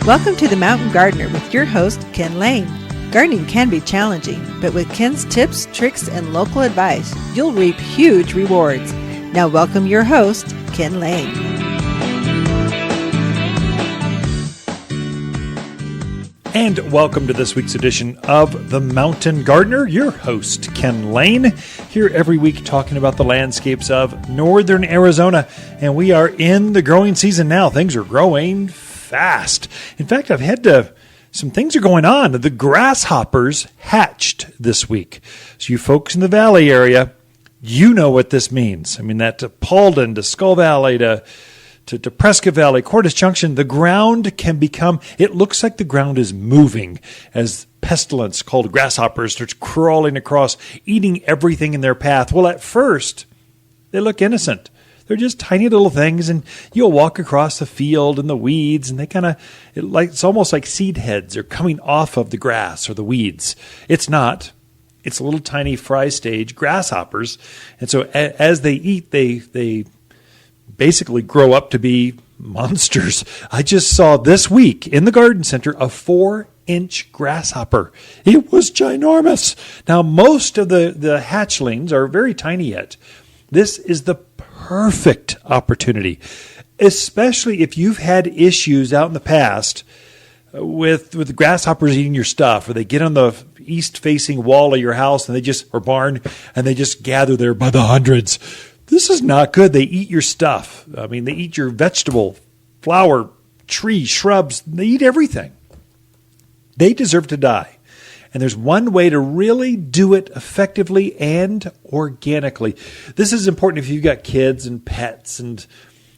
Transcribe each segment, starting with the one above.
Welcome to The Mountain Gardener with your host, Ken Lane. Gardening can be challenging, but with Ken's tips, tricks, and local advice, you'll reap huge rewards. Now welcome your host, Ken Lane. And welcome to this week's edition of The Mountain Gardener, your host, Ken Lane, here every week talking about the landscapes of northern Arizona. And we are in the growing season now. Things are growing fast. In fact, some things are going on. The grasshoppers hatched this week. So you folks in the valley area, you know what this means. I mean, that to Paulden, to Skull Valley, to Prescott Valley, Cordes Junction, the ground can become, it looks like the ground is moving as pestilence called grasshoppers starts crawling across, eating everything in their path. Well, at first, they look innocent. They're just tiny little things, and you'll walk across the field and the weeds, and it's almost like seed heads are coming off of the grass or the weeds. It's not. It's little tiny fry stage grasshoppers, and so as they eat, they basically grow up to be monsters. I just saw this week in the garden center a 4-inch grasshopper. It was ginormous. Now, most of the hatchlings are very tiny yet. This is the perfect opportunity, especially if you've had issues out in the past with the grasshoppers eating your stuff, or they get on the east-facing wall of your house or barn, and they just gather there by the hundreds. This is not good. They eat your stuff. I mean, they eat your vegetable, flower, tree, shrubs. They eat everything. They deserve to die. And there's one way to really do it effectively and organically. This is important if you've got kids and pets and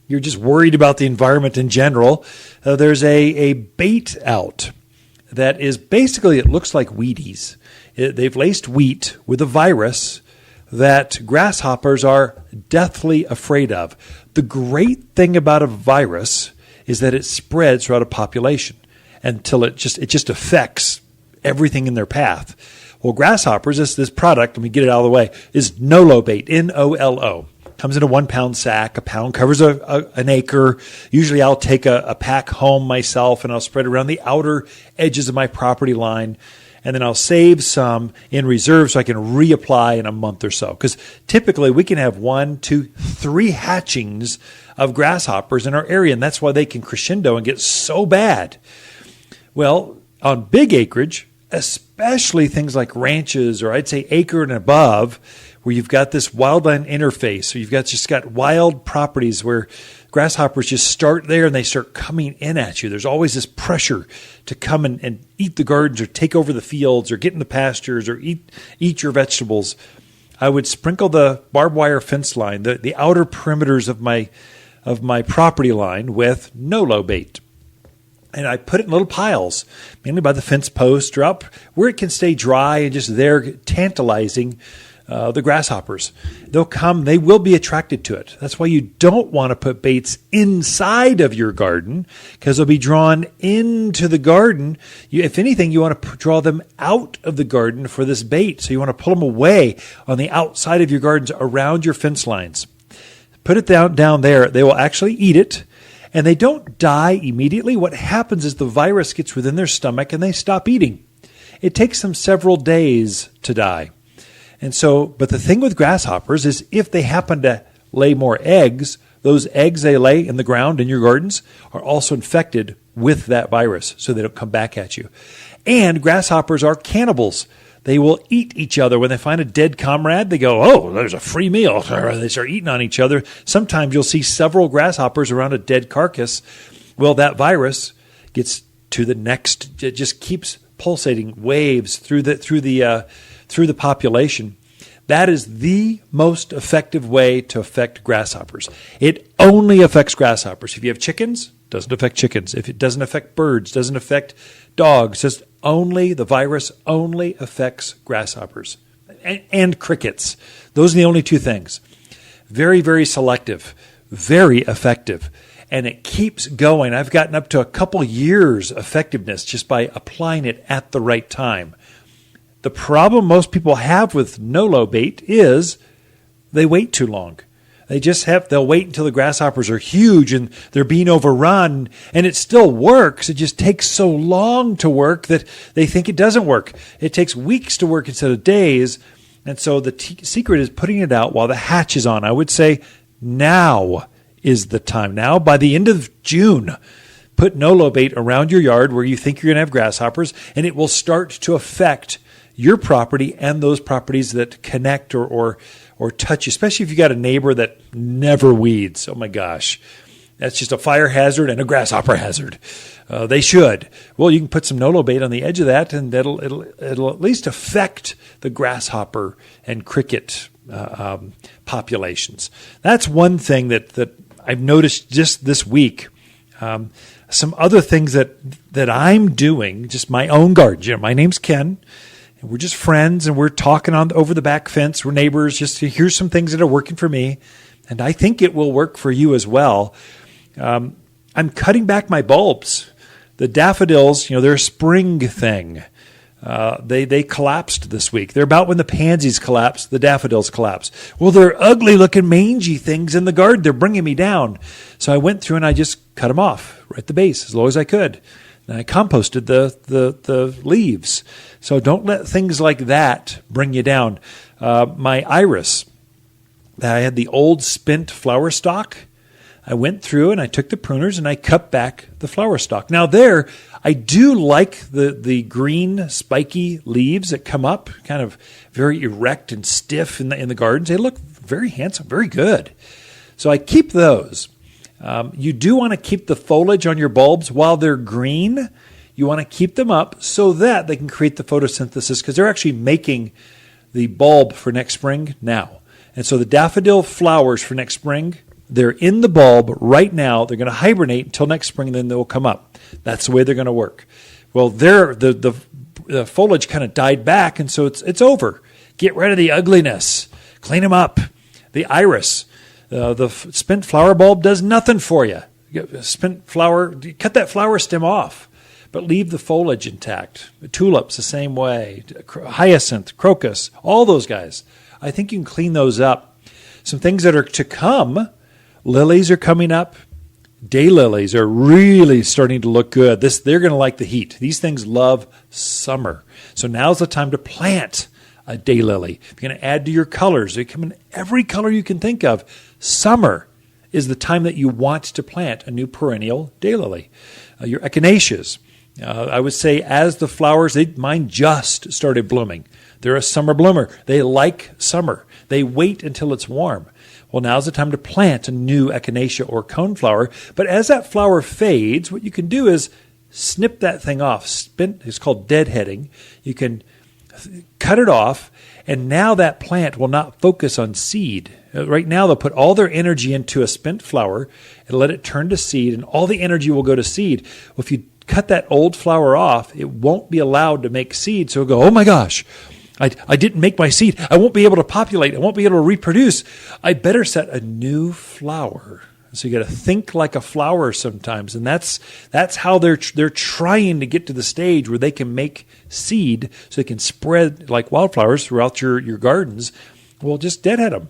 you're just worried about the environment in general. There's a bait out that is basically, it looks like Wheaties. They've laced wheat with a virus that grasshoppers are deathly afraid of. The great thing about a virus is that it spreads throughout a population until it just affects everything in their path. Well, grasshoppers, this product, let me get it out of the way, is Nolo bait, N-O-L-O. Comes in a 1-pound sack. A pound covers an acre. Usually I'll take a pack home myself and I'll spread it around the outer edges of my property line. And then I'll save some in reserve so I can reapply in a month or so. Because typically we can have 1, 2, 3 hatchings of grasshoppers in our area. And that's why they can crescendo and get so bad. Well, on big acreage, especially things like ranches, or I'd say acre and above, where you've got this wildland interface, or you've just got wild properties where grasshoppers just start there and they start coming in at you. There's always this pressure to come and eat the gardens or take over the fields or get in the pastures or eat your vegetables. I would sprinkle the barbed wire fence line, the outer perimeters of my property line, with Nolo bait. And I put it in little piles, mainly by the fence post or up where it can stay dry and just there tantalizing the grasshoppers. They'll come, they will be attracted to it. That's why you don't want to put baits inside of your garden, because they'll be drawn into the garden. If anything, you want to draw them out of the garden for this bait. So you want to pull them away on the outside of your gardens around your fence lines. Put it down there. They will actually eat it. And they don't die immediately. What happens is the virus gets within their stomach and they stop eating. It takes them several days to die. And so, but the thing with grasshoppers is if they happen to lay more eggs, those eggs they lay in the ground in your gardens are also infected with that virus, so they don't come back at you. And grasshoppers are cannibals. They will eat each other. When they find a dead comrade, they go, oh, there's a free meal. They start eating on each other. Sometimes you'll see several grasshoppers around a dead carcass. Well, that virus gets to the next. It just keeps pulsating waves through the population. That is the most effective way to affect grasshoppers. It only affects grasshoppers. If you have chickens, it doesn't affect chickens. If it doesn't affect birds, doesn't affect dogs, the virus only affects grasshoppers and crickets. Those are the only 2 things. Very, very selective, very effective. And it keeps going. I've gotten up to a couple years effectiveness just by applying it at the right time. The problem most people have with Nolo bait is they wait too long. They'll wait until the grasshoppers are huge and they're being overrun, and it still works. It just takes so long to work that they think it doesn't work. It takes weeks to work instead of days. And so the secret is putting it out while the hatch is on. I would say now is the time. Now, by the end of June, put no-low bait around your yard where you think you're going to have grasshoppers, and it will start to affect your property and those properties that connect or touch, especially if you got a neighbor that never weeds. Oh my gosh. That's just a fire hazard and a grasshopper hazard. They should. Well, you can put some no-low bait on the edge of that, and it'll at least affect the grasshopper and cricket populations. That's one thing that I've noticed just this week. Some other things that I'm doing, just my own garden. My name's Ken. We're just friends, and we're talking over the back fence. We're neighbors. Just here's some things that are working for me, and I think it will work for you as well. I'm cutting back my bulbs. The daffodils, they're a spring thing. They collapsed this week. They're about when the pansies collapse, the daffodils collapse. Well, they're ugly-looking, mangy things in the garden. They're bringing me down. So I went through and I just cut them off right at the base as low as I could. And I composted the leaves. So don't let things like that bring you down. My iris, I had the old spent flower stalk. I went through and I took the pruners and I cut back the flower stalk. Now there, I do like the green spiky leaves that come up, kind of very erect and stiff in the gardens. They look very handsome, very good. So I keep those. You do want to keep the foliage on your bulbs while they're green. You want to keep them up so that they can create the photosynthesis, because they're actually making the bulb for next spring now. And so the daffodil flowers for next spring, they're in the bulb right now. They're going to hibernate until next spring, and then they'll come up. That's the way they're going to work. Well, the foliage kind of died back, and so it's over. Get rid of the ugliness. Clean them up. The iris. The spent flower bulb does nothing for you. Spent flower, cut that flower stem off, but leave the foliage intact. Tulips the same way. Hyacinth, crocus, all those guys. I think you can clean those up. Some things that are to come, lilies are coming up. Daylilies are really starting to look good. They're going to like the heat. These things love summer. So now's the time to plant a daylily. If you're going to add to your colors, they come in every color you can think of. Summer is the time that you want to plant a new perennial daylily. Your echinaceas, I would say as the flowers, mine just started blooming. They're a summer bloomer. They like summer. They wait until it's warm. Well, now's the time to plant a new echinacea or coneflower. But as that flower fades, what you can do is snip that thing off. It's called deadheading. You can cut it off, and now that plant will not focus on seed. Right now, they'll put all their energy into a spent flower and let it turn to seed, and all the energy will go to seed. Well, if you cut that old flower off, it won't be allowed to make seed. So it'll go, oh my gosh, I didn't make my seed. I won't be able to populate. I won't be able to reproduce. I better set a new flower. So you got to think like a flower sometimes, and that's how they're trying to get to the stage where they can make seed, so they can spread like wildflowers throughout your gardens. Well, just deadhead them.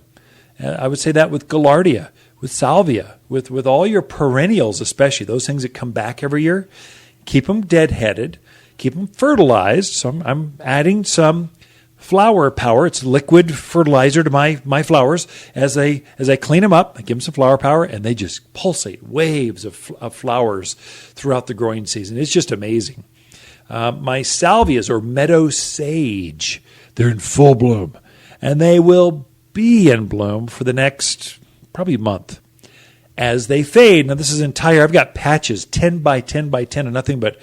I would say that with gaillardia, with salvia, with all your perennials, especially those things that come back every year. Keep them deadheaded, keep them fertilized. So I'm adding some flower power. It's liquid fertilizer to my flowers. As I clean them up, I give them some flower power, and they just pulsate waves of flowers throughout the growing season. It's just amazing. My salvias, or meadow sage, they're in full bloom, and they will be in bloom for the next probably month. As they fade, now this is entire, I've got patches 10 by 10 by 10 of nothing but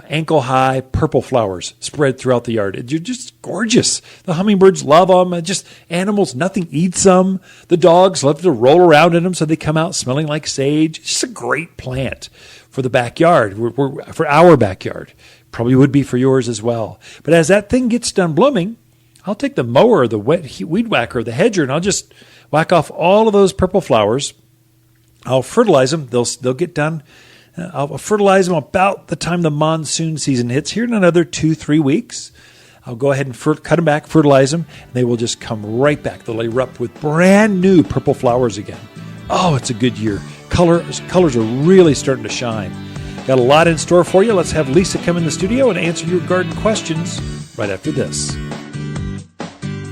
ankle-high purple flowers spread throughout the yard. They're just gorgeous. The hummingbirds love them. Just animals, nothing eats them. The dogs love to roll around in them, so they come out smelling like sage. It's just a great plant for the backyard, for our backyard. Probably would be for yours as well. But as that thing gets done blooming, I'll take the mower, the weed whacker, the hedger, and I'll just whack off all of those purple flowers. I'll fertilize them. They'll get done. I'll fertilize them about the time the monsoon season hits, here in another 2-3 weeks. I'll go ahead and cut them back, fertilize them, and they will just come right back. They'll erupt with brand new purple flowers again. Oh, it's a good year. Colors are really starting to shine. Got a lot in store for you. Let's have Lisa come in the studio and answer your garden questions right after this.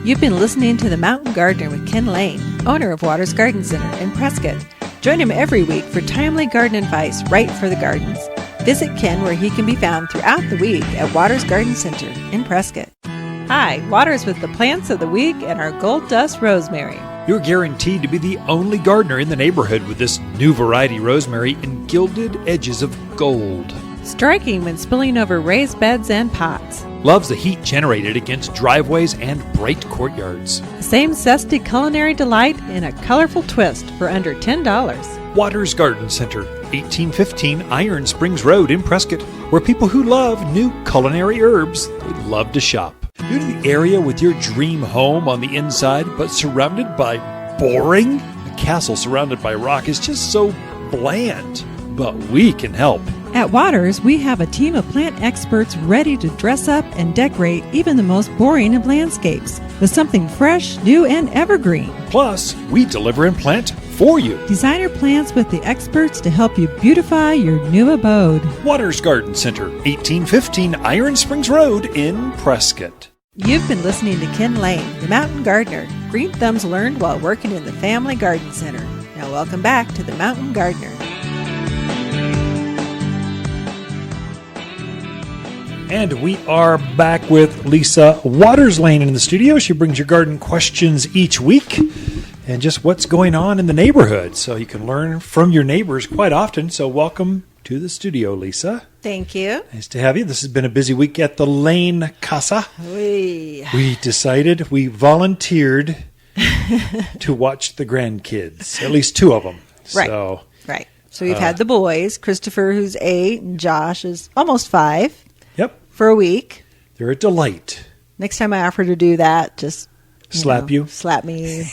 You've been listening to The Mountain Gardener with Ken Lane, owner of Waters Garden Center in Prescott. Join him every week for timely garden advice right for the gardens. Visit Ken where he can be found throughout the week at Waters Garden Center in Prescott. Hi, Waters with the plants of the week and our gold dust rosemary. You're guaranteed to be the only gardener in the neighborhood with this new variety rosemary in gilded edges of gold. Striking when spilling over raised beds and pots. Loves the heat generated against driveways and bright courtyards. Same zesty culinary delight in a colorful twist for under $10. Waters Garden Center, 1815 Iron Springs Road in Prescott, where people who love new culinary herbs, they love to shop. New to the area with your dream home on the inside, but surrounded by boring? A castle surrounded by rock is just so bland, but we can help. At Waters, we have a team of plant experts ready to dress up and decorate even the most boring of landscapes with something fresh, new, and evergreen. Plus, we deliver and plant for you. Designer plants with the experts to help you beautify your new abode. Waters Garden Center, 1815 Iron Springs Road in Prescott. You've been listening to Ken Lane, the Mountain Gardener. Green thumbs learned while working in the Family Garden Center. Now welcome back to the Mountain Gardener. And we are back with Lisa Waters Lane in the studio. She brings your garden questions each week and just what's going on in the neighborhood. So you can learn from your neighbors quite often. So welcome to the studio, Lisa. Thank you. Nice to have you. This has been a busy week at the Lane Casa. We volunteered to watch the grandkids, at least two of them. Right. So we've had the boys, Christopher, who's 8, and Josh is almost 5. Yep. For a week. They're a delight. Next time I offer to do that, just slap slap me.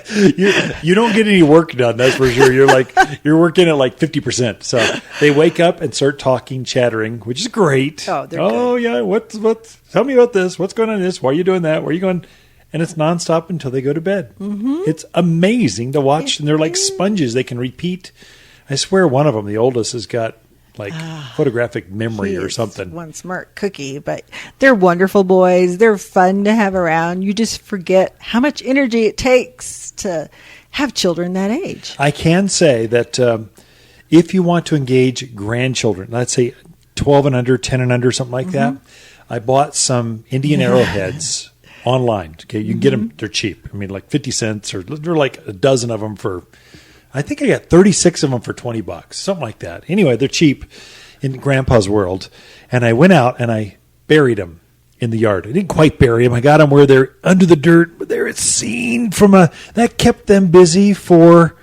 You don't get any work done, that's for sure. You're working at like 50%. So they wake up and start talking, chattering, which is great. Oh, they're good. Yeah, what? Tell me about this. What's going on in this? Why are you doing that? Where are you going? And it's nonstop until they go to bed. Mm-hmm. It's amazing to watch, and they're like sponges. They can repeat. I swear, one of them, the oldest, has got photographic memory or something. One smart cookie, but they're wonderful boys. They're fun to have around. You just forget how much energy it takes to have children that age. I can say that if you want to engage grandchildren, let's say 12 and under, 10 and under, something like that, I bought some Indian arrowheads online. Okay, you can get them. They're cheap. I mean, like 50 cents, or they're like a dozen of them for, I think I got 36 of them for $20, something like that. Anyway, they're cheap in Grandpa's world. And I went out and I buried them in the yard. I didn't quite bury them. I got them where they're under the dirt, but they're seen from that kept them busy for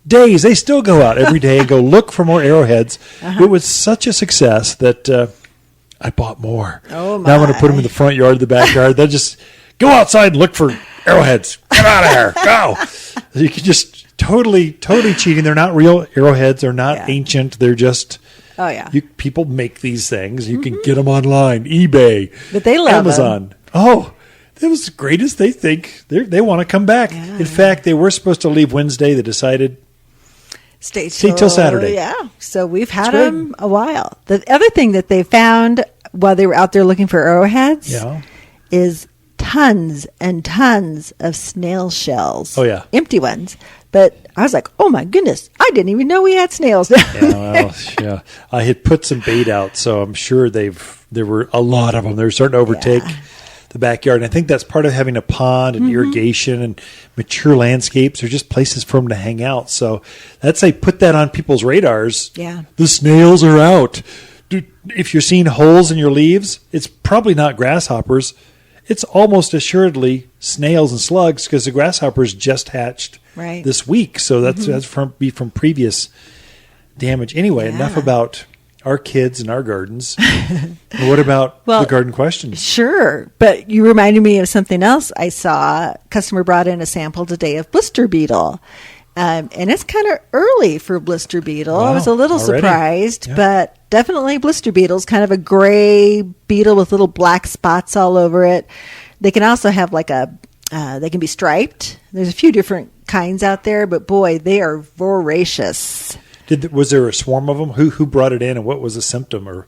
days. They still go out every day and go look for more arrowheads. It was such a success that I bought more. Oh, my. Now I'm going to put them in the front yard, the backyard. They'll just go outside and look for arrowheads. Get out of here. Go. You can just totally cheating. They're not real arrowheads. They're not ancient. They're just, people make these things. You can get them online, eBay, but they love Amazon. Them. Oh, it was the greatest. They think they want to come back. Yeah. In fact, they were supposed to leave Wednesday. They decided stay till Saturday. Yeah. So we've had them a while. The other thing that they found while they were out there looking for arrowheads is tons and tons of snail shells. Oh, yeah. Empty ones. But I was like, oh, my goodness, I didn't even know we had snails down there. I had put some bait out, so I'm sure there were a lot of them. They're starting to overtake the backyard. And I think that's part of having a pond and irrigation and mature landscapes. They're just places for them to hang out. So that's put that on people's radars. Yeah. The snails are out. If you're seeing holes in your leaves, it's probably not grasshoppers. It's almost assuredly snails and slugs because the grasshoppers just hatched this week. So that's from previous damage. Anyway, enough about our kids and our gardens. What about the garden questions? Sure. But you reminded me of something else I saw. A customer brought in a sample today of blister beetle. And it's kind of early for blister beetle. Wow, I was a little already? surprised, Yeah. but definitely blister beetle's kind of a gray beetle with little black spots all over it. They can also have they can be striped. There's a few different kinds out there, but boy, they are voracious. Was there a swarm of them? Who brought it in, and what was the symptom, or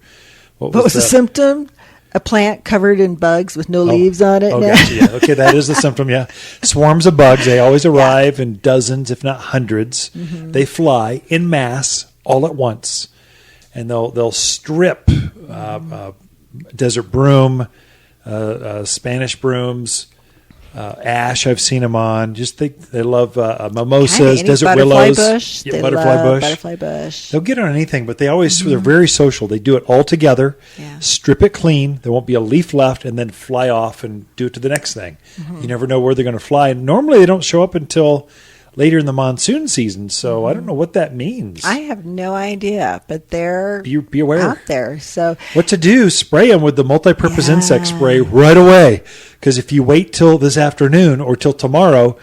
What was the symptom? A plant covered in bugs with no leaves on it. Oh, now. gotcha. Yeah. Okay, that is the symptom. Yeah, swarms of bugs. They always arrive in dozens, if not hundreds. Mm-hmm. They fly in mass all at once, and they'll strip desert broom, Spanish brooms, ash. I've seen them on. Just they love mimosas, Any desert butterfly willows, bush. yeah, They butterfly love bush. Butterfly bush. They'll get on anything, but they're very social. They do it all together, Yeah. strip it clean. There won't be a leaf left, and then fly off and do it to the next thing. You never know where they're going to fly. And normally they don't show up until later in the monsoon season, so I don't know what that means. I have no idea, but they're Be aware. out there. So What to do, spray them with the multi-purpose Yeah. insect spray right away. Because if you wait till this afternoon or till tomorrow,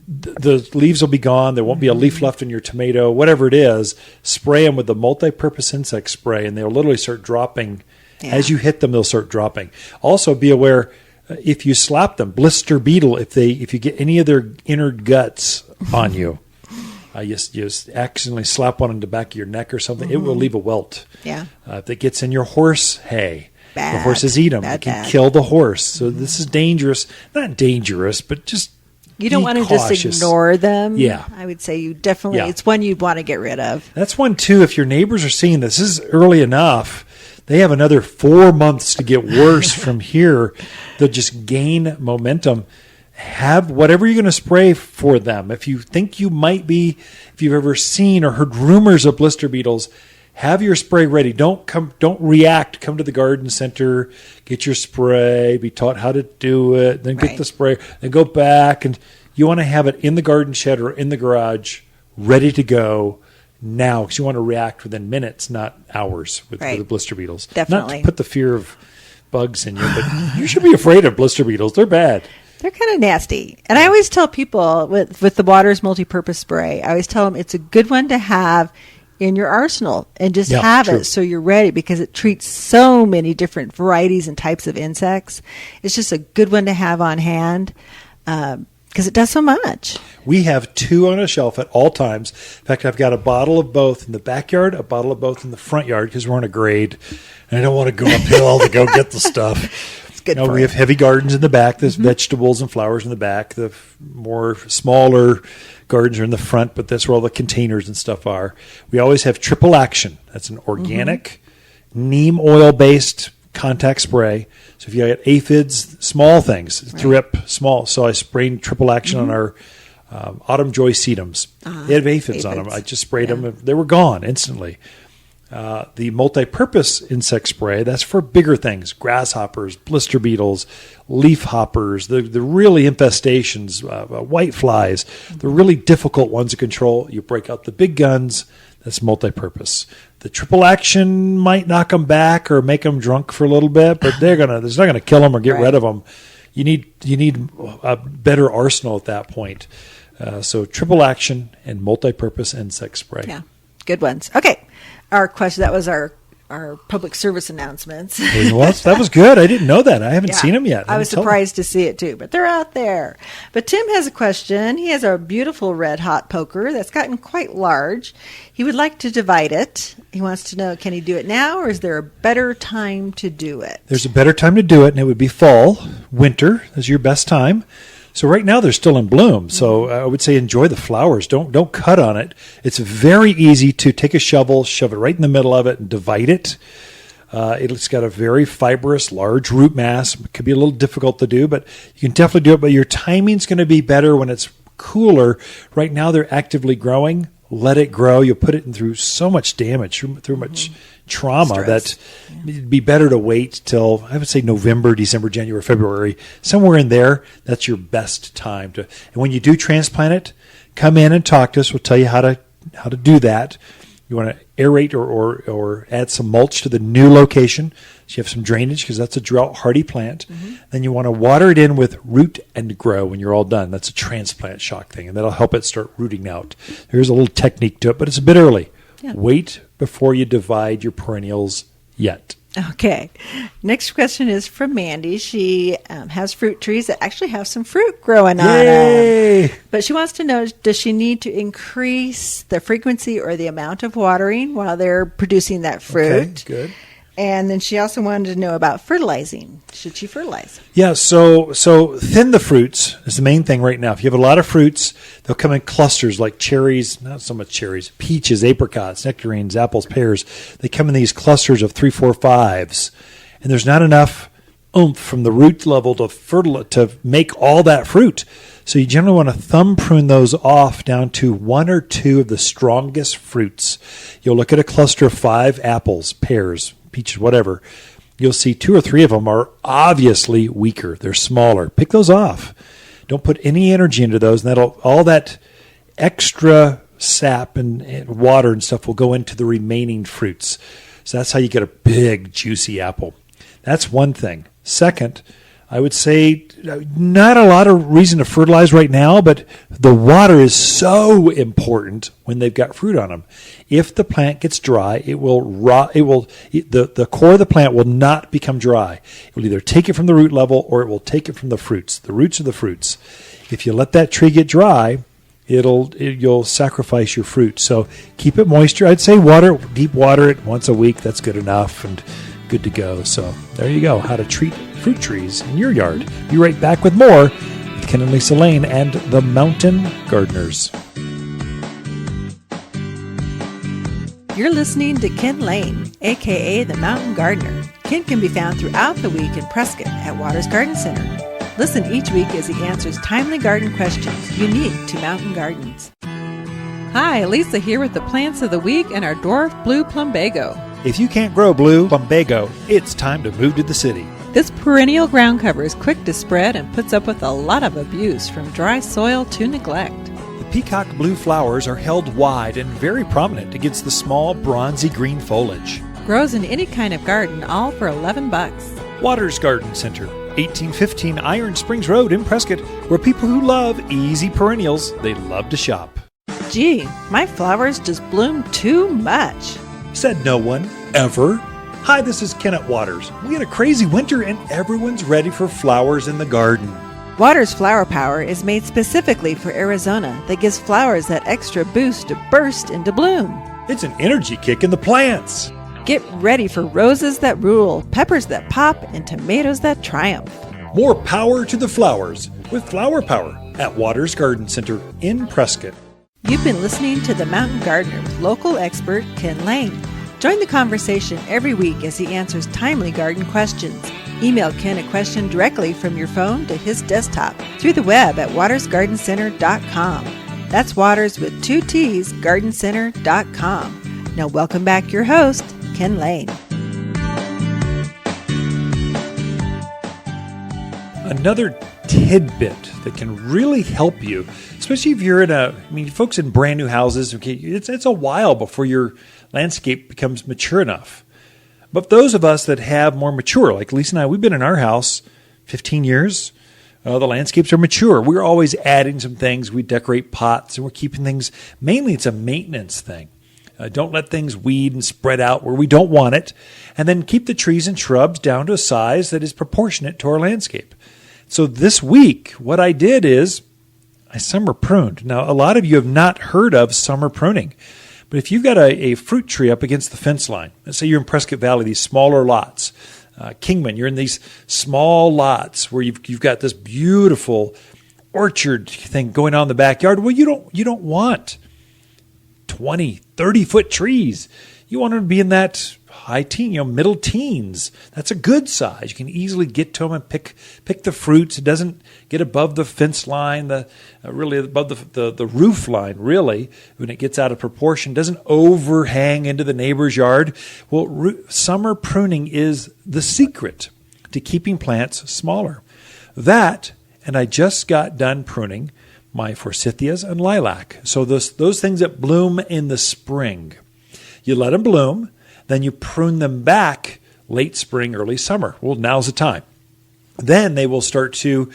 the leaves will be gone. There won't be a leaf left in your tomato, whatever it is. Spray them with the multi-purpose insect spray, and they'll literally start dropping. Yeah. As you hit them, they'll start dropping. Also, be aware if you slap them, blister beetle, if you get any of their inner guts on you, you just accidentally slap one on the back of your neck or something, it will leave a welt. yeah, If it gets in your horse hay, the Bad. horses eat them. Bad, It can bad. kill the horse. So this is dangerous. Not dangerous, but just you don't be want to just cautious. ignore them. Yeah. I would say you definitely. Yeah. It's one you'd want to get rid of. That's one, too. If your neighbors are seeing this is early enough, they have another 4 months to get worse from here. They'll just gain momentum. Have whatever you're going to spray for them. If you think you might be, if you've ever seen or heard rumors of blister beetles, have your spray ready. Don't react. Come to the garden center, get your spray, be taught how to do it, then get Right. the spray, then go back. And you want to have it in the garden shed or in the garage, ready to go now, because you want to react within minutes, not hours with Right. the blister beetles. Definitely. Not to put the fear of bugs in you, but you should be afraid of blister beetles. They're bad. They're kind of nasty. And I always tell people with the Waters multi-purpose spray, I always tell them it's a good one to have in your arsenal and just Yeah, have true. it so you're ready, because it treats so many different varieties and types of insects. It's just a good one to have on hand because it does so much. We have 2 on a shelf at all times. In fact, I've got a bottle of both in the backyard, a bottle of both in the front yard, because we're on a grade. And I don't want to go uphill to go get the stuff. It's good for we you. have heavy gardens in the back. There's vegetables and flowers in the back. The more smaller gardens are in the front, but that's where all the containers and stuff are. We always have triple action. That's an organic, neem oil-based contact spray. So if you got aphids, small things, thrip, small. So I sprayed triple action on our autumn joy sedums. They had aphids on them. Aphids. I just sprayed them. And they were gone instantly. The multi-purpose insect spray, that's for bigger things, grasshoppers, blister beetles, leaf hoppers, the really infestations, white flies, the really difficult ones to control. You break out the big guns, that's multi-purpose. The triple action might knock them back or make them drunk for a little bit, but it's not going to kill them or get Right. rid of them. You need a better arsenal at that point. So triple action and multi-purpose insect spray. Yeah, good ones. Okay, our question, that was our public service announcements. Well, that was good. I didn't know that. I haven't seen them yet. I was surprised to see it too, but they're out there. But Tim has a question. He has a beautiful red hot poker that's gotten quite large. He would like to divide it. He wants to know, can he do it now, or is there a better time to do it? There's a better time to do it, and it would be fall. Winter is your best time. So right now they're still in bloom. So I would say enjoy the flowers. Don't cut on it. It's very easy to take a shovel, shove it right in the middle of it, and divide it. It's got a very fibrous, large root mass. It could be a little difficult to do, but you can definitely do it. But your timing's going to be better when it's cooler. Right now they're actively growing. Let it grow. You'll put it in through so much damage, through much trauma, Stress. that it'd be better to wait till, I would say, November, December, January, February, somewhere in there. That's your best time to. And when you do transplant it, come in and talk to us. We'll tell you how to do that. You want to aerate or add some mulch to the new location so you have some drainage because that's a drought-hardy plant. Then you want to water it in with root and grow when you're all done. That's a transplant shock thing, and that'll help it start rooting out. There's a little technique to it, but it's a bit early. Yeah. Wait before you divide your perennials yet. Okay. Next question is from Mandy. She has fruit trees that actually have some fruit growing on them. But she wants to know, does she need to increase the frequency or the amount of watering while they're producing that fruit? Okay, good. And then she also wanted to know about fertilizing. Should she fertilize? Yeah, so thin the fruits is the main thing right now. If you have a lot of fruits, they'll come in clusters like cherries, not so much cherries, peaches, apricots, nectarines, apples, pears. They come in these clusters of 3, 4, 5s. And there's not enough oomph from the root level to make all that fruit. So you generally want to thumb prune those off down to 1 or 2 of the strongest fruits. You'll look at a cluster of 5 apples, pears, peaches, whatever. You'll see 2 or 3 of them are obviously weaker. They're smaller. Pick those off. Don't put any energy into those, and all that extra sap and water and stuff will go into the remaining fruits. So that's how you get a big, juicy apple. That's one thing. Second, I would say not a lot of reason to fertilize right now, but the water is so important when they've got fruit on them. If the plant gets dry, the core of the plant will not become dry. It will either take it from the root level or it will take it from the fruits. The roots are the fruits. If you let that tree get dry, you'll sacrifice your fruit. So keep it moisture. I'd say deep water it once a week. That's good enough and good to go. So there you go. How to treat fruit trees in your yard. Be right back with more with Ken and Lisa Lane and the Mountain Gardeners. You're listening to Ken Lane, a.k.a. the Mountain Gardener. Ken can be found throughout the week in Prescott at Waters Garden Center. Listen each week as he answers timely garden questions unique to mountain gardens. Hi, Lisa here with the plants of the week and our dwarf blue plumbago. If you can't grow blue plumbago, it's time to move to the city. This perennial ground cover is quick to spread and puts up with a lot of abuse from dry soil to neglect. The peacock blue flowers are held wide and very prominent against the small bronzy green foliage. Grows in any kind of garden, all for $11. Waters Garden Center, 1815 Iron Springs Road in Prescott, where people who love easy perennials, they love to shop. Gee, my flowers just bloom too much. Said no one, ever. Hi, this is Ken at Waters. We had a crazy winter and everyone's ready for flowers in the garden. Waters Flower Power is made specifically for Arizona that gives flowers that extra boost to burst into bloom. It's an energy kick in the plants. Get ready for roses that rule, peppers that pop, and tomatoes that triumph. More power to the flowers with Flower Power at Waters Garden Center in Prescott. You've been listening to The Mountain Gardener with local expert Ken Lane. Join the conversation every week as he answers timely garden questions. Email Ken a question directly from your phone to his desktop through the web at watersgardencenter.com. That's Waters with 2 T's, gardencenter.com. Now welcome back your host, Ken Lane. Another tidbit that can really help you, especially if you're folks in brand new houses, okay, it's a while before your landscape becomes mature enough. But those of us that have more mature, like Lisa and I, we've been in our house 15 years. The landscapes are mature. We're always adding some things. We decorate pots and we're keeping things. Mainly it's a maintenance thing. Don't let things weed and spread out where we don't want it. And then keep the trees and shrubs down to a size that is proportionate to our landscape. So this week, what I did is I summer pruned. Now, a lot of you have not heard of summer pruning. But if you've got a fruit tree up against the fence line, let's say you're in Prescott Valley, these smaller lots, Kingman, you're in these small lots where you've got this beautiful orchard thing going on in the backyard. Well, you don't want 20, 30-foot trees. You want them to be in that high middle teens. That's a good size. You can easily get to them and pick the fruits. It doesn't get above the fence line, really above the roof line, really, when it gets out of proportion. It doesn't overhang into the neighbor's yard. Well, summer pruning is the secret to keeping plants smaller. That, and I just got done pruning my forsythias and lilac. So those things that bloom in the spring. You let them bloom, then you prune them back late spring, early summer. Well, now's the time. Then they will start to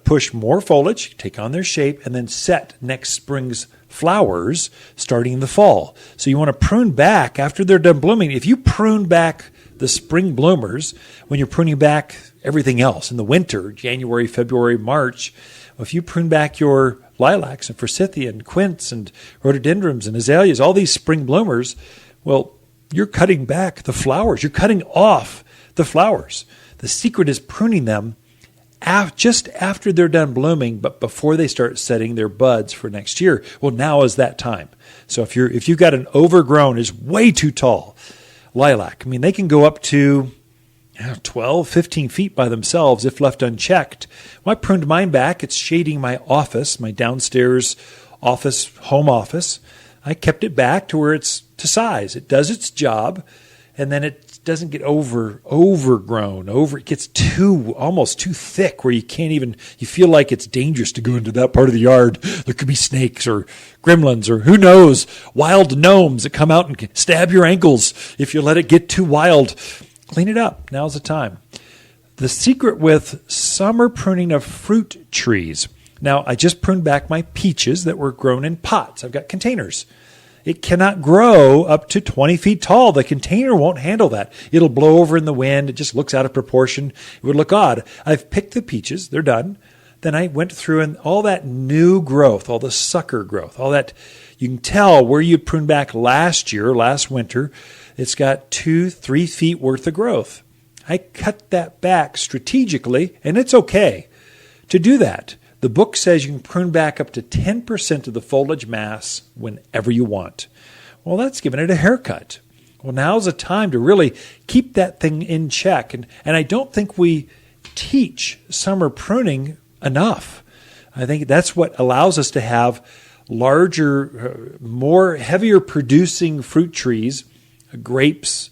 push more foliage, take on their shape, and then set next spring's flowers starting in the fall. So you want to prune back after they're done blooming. If you prune back the spring bloomers when you're pruning back everything else in the winter, January, February, March, if you prune back your lilacs and forsythia and quince and rhododendrons and azaleas, all these spring bloomers, well, you're cutting back the flowers. You're cutting off the flowers. The secret is pruning them just after they're done blooming, but before they start setting their buds for next year. Well, now is that time. So if you've got an overgrown, is way too tall lilac, they can go up to 12, 15 feet by themselves if left unchecked. Well, I pruned mine back. It's shading my office, my downstairs office, home office. I kept it back to where it's to size. It does its job, and then it doesn't get overgrown. It gets almost too thick where you feel like it's dangerous to go into that part of the yard. There could be snakes or gremlins or who knows, wild gnomes that come out and stab your ankles if you let it get too wild. Clean it up. Now's the time. The secret with summer pruning of fruit trees. Now, I just pruned back my peaches that were grown in pots. I've got containers. It cannot grow up to 20 feet tall. The container won't handle that. It'll blow over in the wind. It just looks out of proportion. It would look odd. I've picked the peaches. They're done. Then I went through and all that new growth, all the sucker growth, all that, you can tell where you pruned back last winter, it's got 2-3 feet worth of growth. I cut that back strategically, and it's okay to do that. The book says you can prune back up to 10% of the foliage mass whenever you want. Well, that's giving it a haircut. Well, now's the time to really keep that thing in check. And I don't think we teach summer pruning enough. I think that's what allows us to have larger, more heavier producing fruit trees, grapes,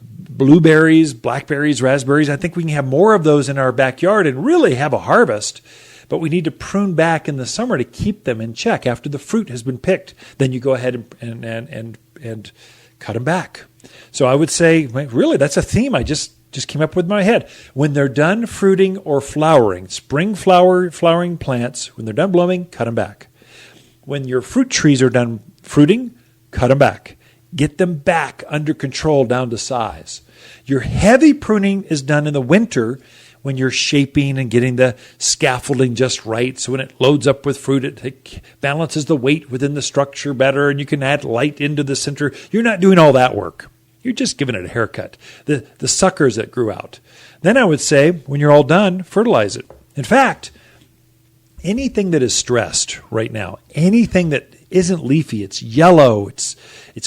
blueberries, blackberries, raspberries. I think we can have more of those in our backyard and really have a harvest. But we need to prune back in the summer to keep them in check. After the fruit has been picked, then you go ahead and cut them back. So I would say, really, that's a theme I just came up with in my head. When they're done fruiting or flowering, spring flowering plants, when they're done blooming, cut them back. When your fruit trees are done fruiting, cut them back. Get them back under control down to size. Your heavy pruning is done in the winter when you're shaping and getting the scaffolding just right. So when it loads up with fruit, it balances the weight within the structure better, and you can add light into the center. You're not doing all that work. You're just giving it a haircut. The suckers that grew out. Then I would say, when you're all done, fertilize it. In fact, anything that is stressed right now, anything that isn't leafy, it's yellow, it's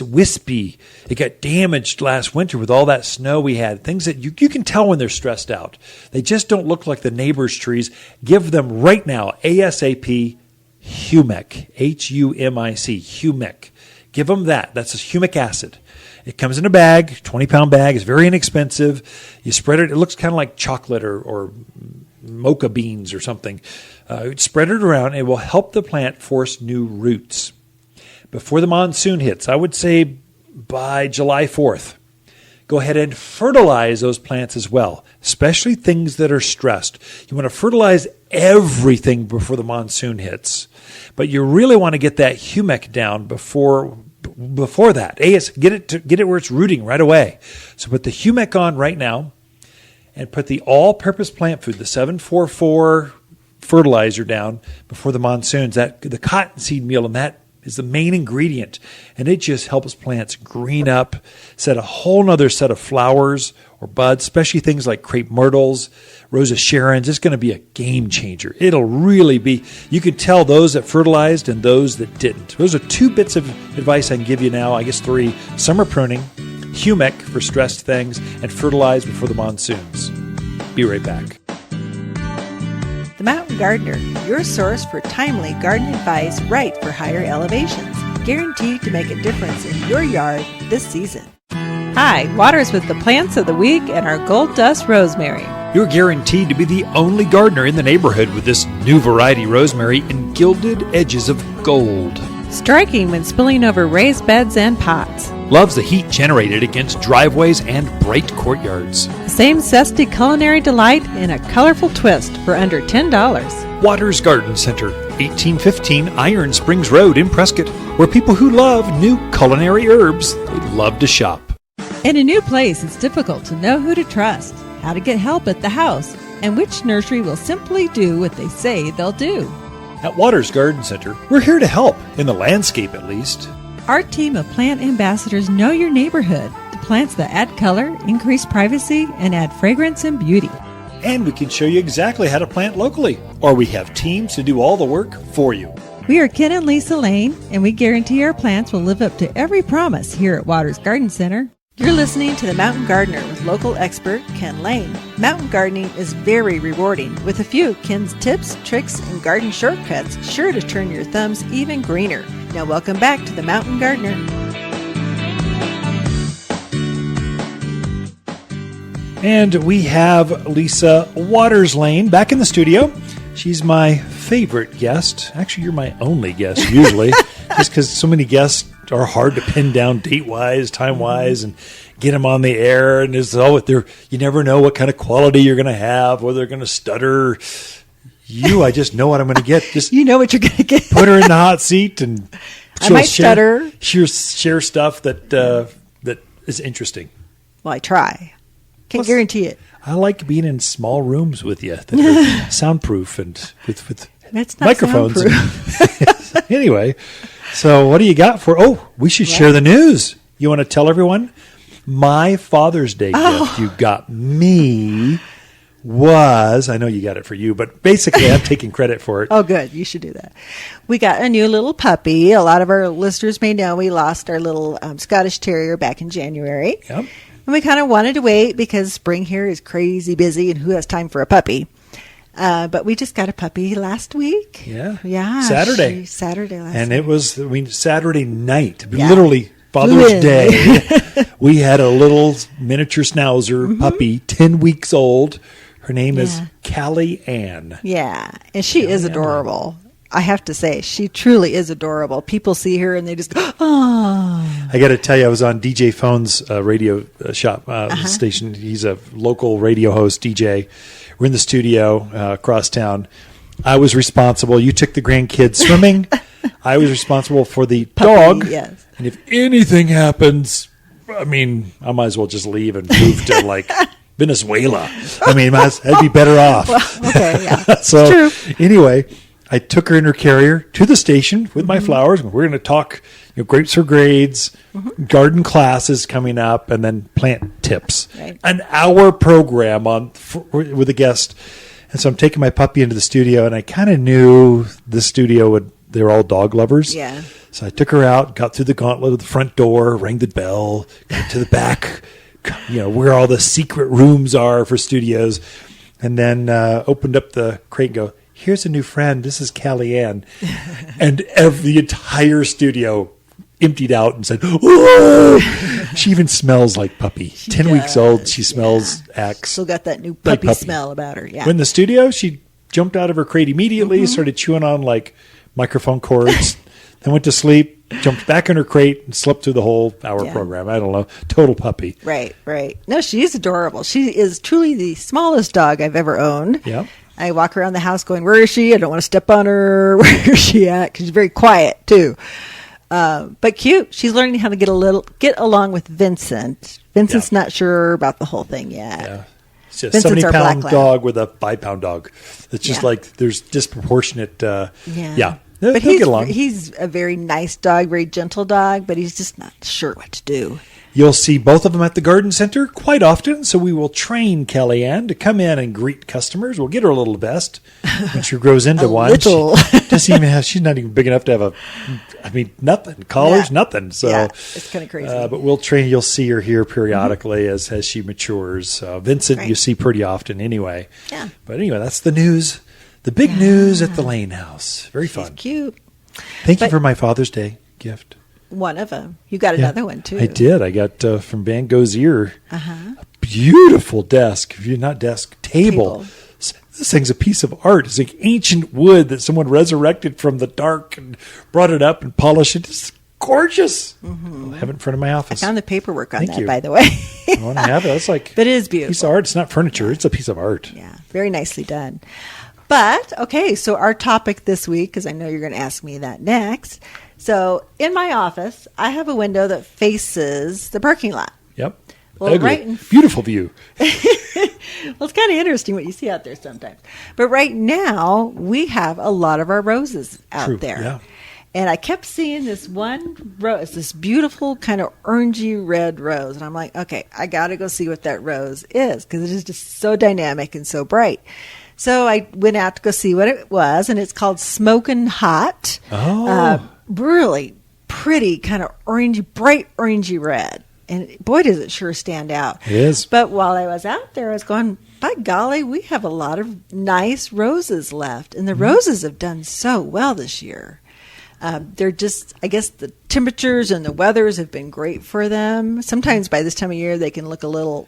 wispy, it got damaged last winter with all that snow we had, things that you can tell when they're stressed out. They just don't look like the neighbor's trees. Give them right now, ASAP, humic, Humic, humic. Give them that. That's humic acid. It comes in a bag, 20-pound bag. It's very inexpensive. You spread it. It looks kind of like chocolate or mocha beans or something. Spread it around. It will help the plant force new roots. Before the monsoon hits, I would say by July 4th, go ahead and fertilize those plants as well, especially things that are stressed. You want to fertilize everything before the monsoon hits, but you really want to get that humic down before that. Get it where it's rooting right away. So put the humic on right now and put the all-purpose plant food, the 744 fertilizer down before the monsoons. The cottonseed meal, and that is the main ingredient. And it just helps plants green up, set a whole nother set of flowers or buds, especially things like crepe myrtles, Rosa Sharons. It's going to be a game changer. It'll really be, you can tell those that fertilized and those that didn't. Those are 2 bits of advice I can give you now. I guess 3. Summer pruning, humic for stressed things, and fertilize before the monsoons. Be right back. The Mountain Gardener, your source for timely garden advice right for higher elevations. Guaranteed to make a difference in your yard this season. Hi, Waters with the plants of the week and our gold dust rosemary. You're guaranteed to be the only gardener in the neighborhood with this new variety rosemary in gilded edges of gold. Striking when spilling over raised beds and pots. loves the heat generated against driveways and bright courtyards. The same zesty culinary delight in a colorful twist for under $10. Waters Garden Center, 1815 Iron Springs Road in Prescott, where people who love new culinary herbs, they love to shop. In a new place, it's difficult to know who to trust, how to get help at the house, and which nursery will simply do what they say they'll do. At Waters Garden Center, we're here to help, in the landscape at least. Our team of plant ambassadors know your neighborhood, the plants that add color, increase privacy, and add fragrance and beauty. And we can show you exactly how to plant locally, or we have teams to do all the work for you. We are Ken and Lisa Lane, and we guarantee our plants will live up to every promise here at Waters Garden Center. You're listening to The Mountain Gardener with local expert Ken Lane. Mountain gardening is very rewarding, with a few Ken's tips, tricks, and garden shortcuts sure to turn your thumbs even greener. Now welcome back to The Mountain Gardener. And we have Lisa Waters Lane back in the studio. She's my favorite guest. Actually, you're my only guest usually, just because so many guests are hard to pin down date-wise, time-wise, and get them on the air. And you never know what kind of quality you're going to have, whether they're going to stutter. I just know what I'm going to get. Just you know what you're going to get. Put her in the hot seat, and I might stutter. She'll share stuff that is interesting. Well, I try. Can't guarantee it. I like being in small rooms with you that are soundproof and with That's not microphones. soundproof. Anyway, so what do you got we should share the news. You want to tell everyone? My Father's Day gift you got me was, I know you got it for you, but basically I'm taking credit for it. Oh, good. You should do that. We got a new little puppy. A lot of our listeners may know we lost our little Scottish Terrier back in January. Yep. And we kind of wanted to wait because spring here is crazy busy and who has time for a puppy? But we just got a puppy last week. Yeah. Saturday last and week. It was, Saturday night, Yeah. Literally Father's Day. We had a little miniature schnauzer puppy, 10 weeks old. Her name is Callie Ann. Yeah. And she is adorable. I have to say, she truly is adorable. People see her and they just, oh. I got to tell you, I was on DJ Phone's radio station. He's a local radio host, DJ. We're in the studio across town. I was responsible. You took the grandkids swimming. I was responsible for the dog. Yes. And if anything happens, I might as well just leave and move to Venezuela. I'd be better off. Well, okay, yeah. So anyway, I took her in her carrier to the station with my flowers. We're going to talk grapes for grades, garden classes coming up, and then plant tips. Right. An hour program with a guest. And so I'm taking my puppy into the studio, and I kind of knew the studio they're all dog lovers. Yeah. So I took her out, got through the gauntlet of the front door, rang the bell, got to the back, where all the secret rooms are for studios, and then opened up the crate and go, here's a new friend. This is Callie Ann. And the entire studio emptied out and said, "Whoa!" She even smells like puppy. 10 weeks old. She smells Axe. Still got that new like puppy smell about her. Yeah. When in the studio, she jumped out of her crate immediately, started chewing on microphone cords, then went to sleep, jumped back in her crate, and slept through the whole hour program. I don't know. Total puppy. Right. No, she is adorable. She is truly the smallest dog I've ever owned. Yeah. I walk around the house going, where is she? I don't want to step on her. Where is she at? Because she's very quiet, too. But cute. She's learning how to get along with Vincent. Vincent's not sure about the whole thing yet. Yeah. It's a Vincent's our 70-pound black dog with a 5-pound dog. It's just there's disproportionate. Yeah. But They'll get along. He's a very nice dog, very gentle dog, but he's just not sure what to do. You'll see both of them at the garden center quite often, so we will train Callie Ann to come in and greet customers. We'll get her a little vest when she grows into one. Little. She's not even big enough to have nothing. Collars, nothing. So it's kind of crazy. But we'll train. You'll see her here periodically as she matures. Vincent, you see pretty often anyway. Yeah. But anyway, that's the news. The big news at the Lane House. Very fun. Cute. Thank you for my Father's Day gift. One of them. You got another one, too. I did. I got from Van Gogh's Ear a beautiful table. This thing's a piece of art. It's ancient wood that someone resurrected from the dark and brought it up and polished it. It's gorgeous. I'll have it in front of my office. I found the paperwork on Thank that, you. by the way. I want to have it. It's like But it is a beautiful. piece of art. It's not furniture. It's a piece of art. Yeah, very nicely done. But, okay, so our topic this week, because I know you're going to ask me that next. So in my office, I have a window that faces the parking lot. Yep. Well, Ugly. right in Beautiful view. Well, it's kind of interesting what you see out there sometimes. But right now, we have a lot of our roses out True, there. yeah. And I kept seeing this one rose, this beautiful kind of orangey red rose. And I'm like, okay, I got to go see what that rose is because it is just so dynamic and so bright. So I went out to go see what it was, and it's called Smokin' Hot. Oh. Really pretty, kind of orangey, bright orangey red. And boy, does it sure stand out. It is. But while I was out there, I was going, by golly, we have a lot of nice roses left. And the roses have done so well this year. They're just, I guess the temperatures and the weathers have been great for them. Sometimes by this time of year, they can look a little,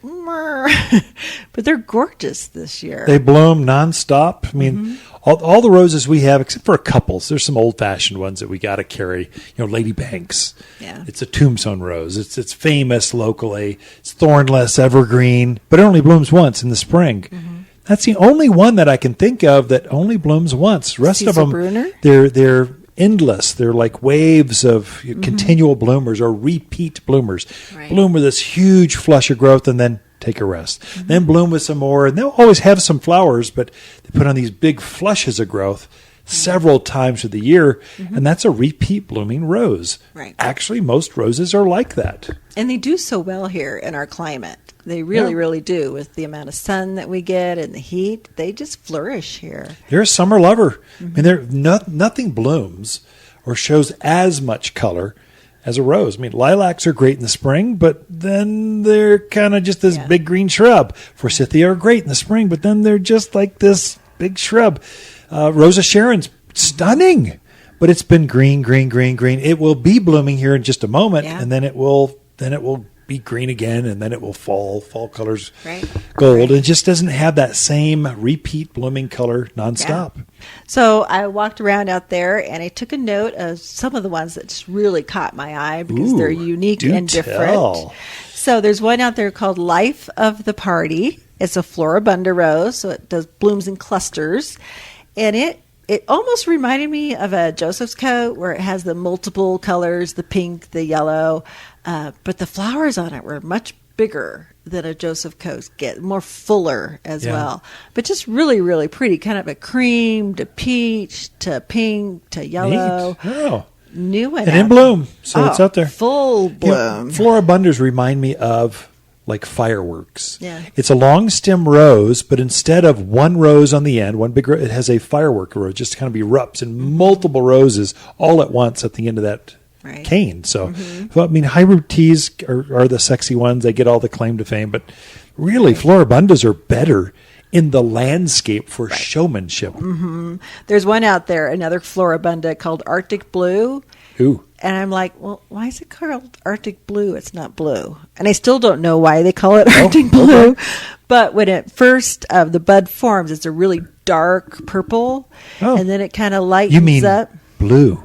but they're gorgeous this year. They bloom nonstop. I mean, all the roses we have, except for a couple, there's some old-fashioned ones that we got to carry. You know, Lady Banks. Yeah. It's a tombstone rose. It's famous locally. It's thornless, evergreen, but it only blooms once in the spring. That's the only one that I can think of that only blooms once. The rest of them, Bruner? they're endless. They're like waves of continual bloomers or repeat bloomers. Right. Bloom with this huge flush of growth and then take a rest. Then bloom with some more. And they'll always have some flowers, but they put on these big flushes of growth several times of the year. And that's a repeat blooming rose. Right. Actually, most roses are like that. And they do so well here in our climate. They really, really do. With the amount of sun that we get and the heat, they just flourish here. They're a summer lover. I mean, nothing blooms or shows as much color as a rose. I mean, lilacs are great in the spring, but then they're kind of just this big green shrub. Forsythia are great in the spring, but then they're just like this big shrub. Rosa Sharon's stunning, but it's been green, green, green, green. It will be blooming here in just a moment, and then it will be green again, and then it will fall colors, gold. It just doesn't have that same repeat blooming color nonstop. Yeah. So I walked around out there, and I took a note of some of the ones that just really caught my eye because they're unique and different. So there's one out there called Life of the Party. It's a floribunda rose, so it blooms in clusters, and it almost reminded me of a Joseph's coat where it has the multiple colors, the pink, the yellow, but the flowers on it were much bigger than a Joseph coat get, more fuller as well. But just really, really pretty, kind of a cream to peach to pink to yellow. Neat. Oh. New one. And in bloom, so it's out there. Full bloom. You know, floribundas remind me of like fireworks. Yeah. It's a long stem rose, but instead of one rose on the end, one big rose, it has a firework rose, just kind of erupts in multiple roses all at once at the end of that cane. So, I mean, hybrid teas are the sexy ones. They get all the claim to fame, but really floribundas are better in the landscape for showmanship. There's one out there, another floribunda called Arctic Blue. Ooh. And I'm like, well, why is it called Arctic Blue? It's not blue. And I still don't know why they call it Arctic Blue. But when it first, the bud forms, it's a really dark purple. Oh. And then it kind of lightens up. You mean blue.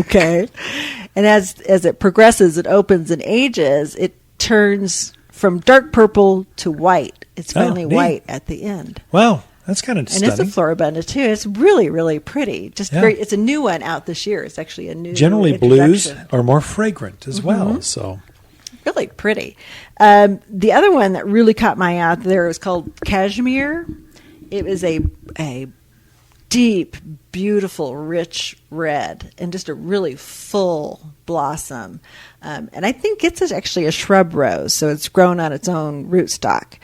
Okay. And as it progresses, it opens and ages, it turns from dark purple to white. It's finally white at the end. Wow. That's kind of stunning. And it's a floribunda, too. It's really, really pretty. Just great. It's a new one out this year. It's actually a new Generally, blues are more fragrant as well. So really pretty. The other one that really caught my eye there was called Cashmere. It was a deep, beautiful, rich red and just a really full blossom. And I think it's actually a shrub rose, so it's grown on its own rootstock.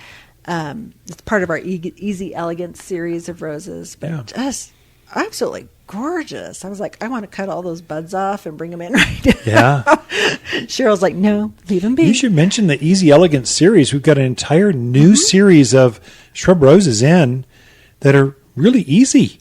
It's part of our Easy Elegance series of roses, but just absolutely gorgeous. I was like, I want to cut all those buds off and bring them in right now. Yeah. Cheryl's like, no, leave them be. You should mention the Easy Elegance series. We've got an entire new series of shrub roses in that are really easy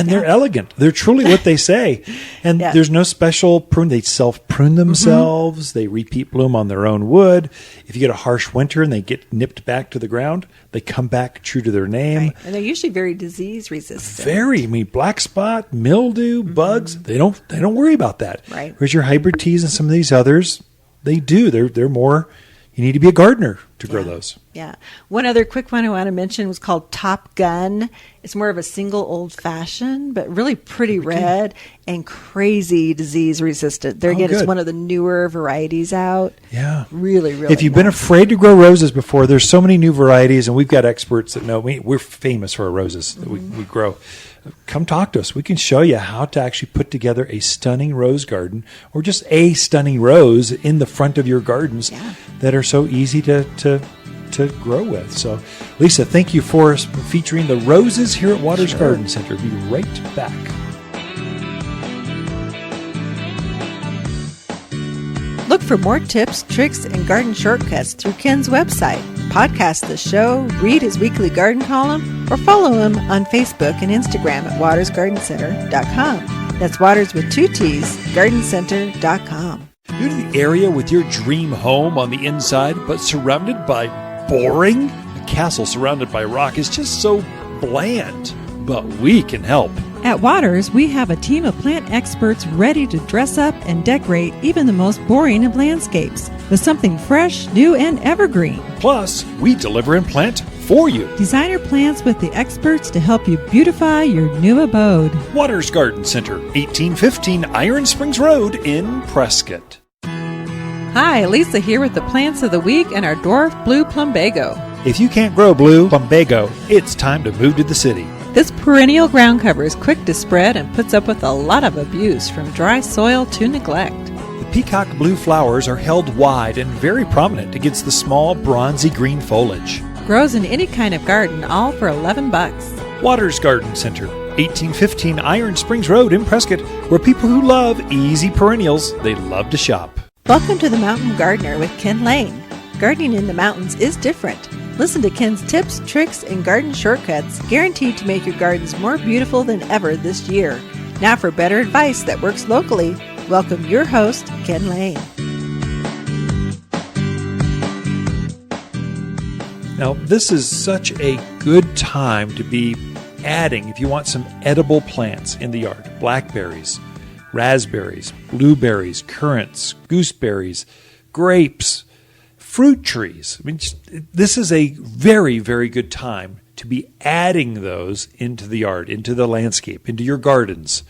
And they're elegant. They're truly what they say. And there's no special prune. They self-prune themselves. They repeat bloom on their own wood. If you get a harsh winter and they get nipped back to the ground, they come back true to their name. Right. And they're usually very disease resistant. Very. I mean, black spot, mildew, bugs. They don't worry about that. Right. Whereas your hybrid teas and some of these others, they do. They're more. You need to be a gardener to grow those. Yeah. One other quick one I want to mention was called Top Gun. It's more of a single old-fashioned, but really pretty red and crazy disease resistant. There again, it's one of the newer varieties out. Yeah. Really, really If you've been afraid to grow roses before, there's so many new varieties, and we've got experts that know. We're famous for our roses that we grow. Come talk to us. We can show you how to actually put together a stunning rose garden or just a stunning rose in the front of your gardens that are so easy to grow with. So, Lisa, thank you for featuring the roses here at Waters Garden Center. Be right back. Look for more tips, tricks, and garden shortcuts through Ken's website. Podcast the show, read his weekly garden column, or follow him on Facebook and Instagram at watersgardencenter.com. That's Waters with 2 T's, gardencenter.com. New to the area with your dream home on the inside, but surrounded by boring? A castle surrounded by rock is just so bland, but we can help. At Waters, we have a team of plant experts ready to dress up and decorate even the most boring of landscapes with something fresh, new, and evergreen. Plus, we deliver and plant for you. Designer plants with the experts to help you beautify your new abode. Waters Garden Center, 1815 Iron Springs Road in Prescott. Hi, Lisa here with the plants of the week and our dwarf blue plumbago. If you can't grow blue plumbago, it's time to move to the city. This perennial ground cover is quick to spread and puts up with a lot of abuse from dry soil to neglect. The peacock blue flowers are held wide and very prominent against the small bronzy green foliage. Grows in any kind of garden, all for $11. Waters Garden Center, 1815 Iron Springs Road in Prescott, where people who love easy perennials, they love to shop. Welcome to the Mountain Gardener with Ken Lane. Gardening in the mountains is different. Listen to Ken's tips, tricks, and garden shortcuts guaranteed to make your gardens more beautiful than ever this year. Now for better advice that works locally, welcome your host, Ken Lane. Now, this is such a good time to be adding, if you want some edible plants in the yard, blackberries, raspberries, blueberries, currants, gooseberries, grapes, fruit trees. I mean, this is a very, very good time to be adding those into the yard, into the landscape, into your gardens.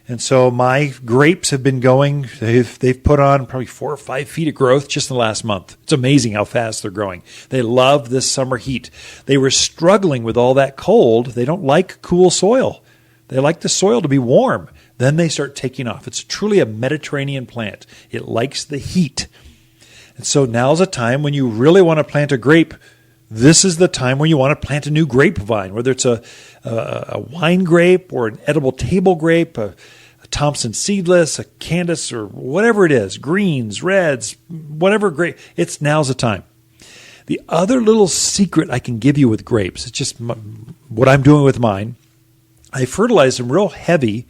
And so my grapes have been going. They've put on probably 4 or 5 feet of growth just in the last month. It's amazing how fast they're growing. They love this summer heat. They were struggling with all that cold. They don't like cool soil. They like the soil to be warm. Then they start taking off. It's truly a Mediterranean plant. It likes the heat. And so now's a time when you really want to plant a grape. This is the time when you want to plant a new grapevine, whether it's a wine grape or an edible table grape, a Thompson seedless, a Candace, or whatever it is, greens, reds, whatever grape. Now's the time. The other little secret I can give you with grapes, it's just what I'm doing with mine. I fertilize them real heavy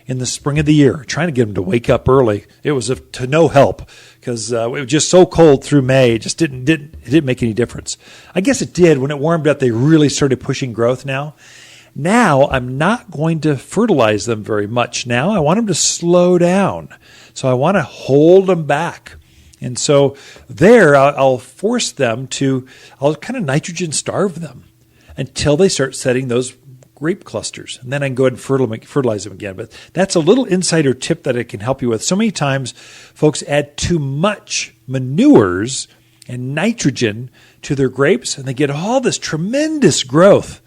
in the spring of the year, trying to get them to wake up early. It was to no help because it was just so cold through May. It just didn't make any difference. I guess it did. When it warmed up, they really started pushing growth now. Now, I'm not going to fertilize them very much now. I want them to slow down. So I want to hold them back. And so there, I'll force them to, I'll kind of nitrogen starve them until they start setting those grape clusters. And then I can go ahead and fertilize them again. But that's a little insider tip that it can help you with. So many times folks add too much manures and nitrogen to their grapes, and they get all this tremendous growth,